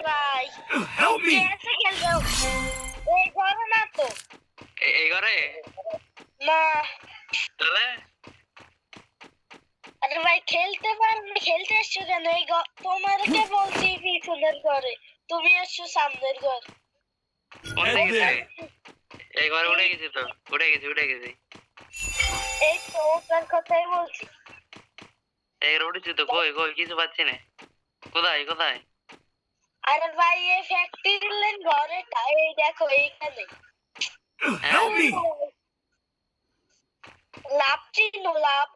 ভাই Help me! कैसे खेल रहे हो এই ঘরে না তো এই ঘরে না তাহলে আরে ভাই খেলতে পারবে খেলতে এসছো কেন এই তোমাদেরকে বলছি পিছনের ঘরে তুমি এসছো সামনের ঘর উঠে গেছে এই ঘরে উঠে গেছি তো উঠে গেছি এই তো ওটার কথাই বলছি এই ঘরে উঠেছি তো কই কিছু পাচ্ছি না কোথায় আরে ভাই এই ফ্যাক্টরি লেন ঘরে এই দেখো এইখানে Help me! লাভ চিনো লাভ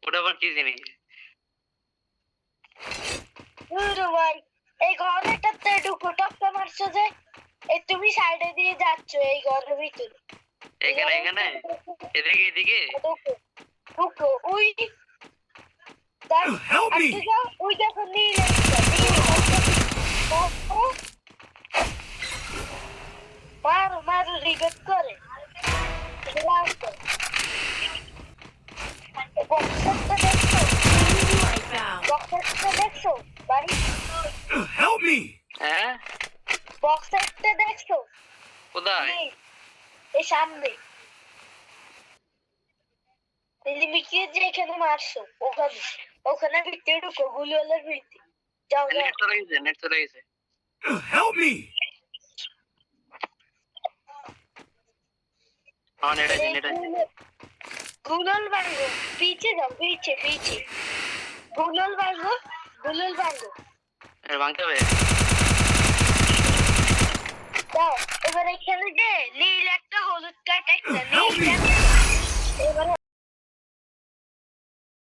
ওটা আবার কি জিনিস ভাই এই ঘরেটাতে ঢুকো টপকা মারছো যে এই তুমি সাইডে দিয়ে যাচ্ছ এই ঘরের ভিতরে এখানে এদিকে ঢুকো ওই Help me! ওই দেখো নীল মারো রিজেক্ট করে দেখছো বাড়ি Help me! হ্যাঁ বক্স একটা দেখছো কোথায় এই সামনে লিমিকে যে এখানে মারছো ওখানে ভিতরে ঢুকো গুলিওয়ালার ভিতরে যাও নেট চলে গেছে Help me! हाँ नेट है गुलल भांगो पीछे जाओ पीछे गुलल भांगो भांगते हुए যাও এবার এখানে যে নীল একটা হলুদ কাট একটা নীল এবার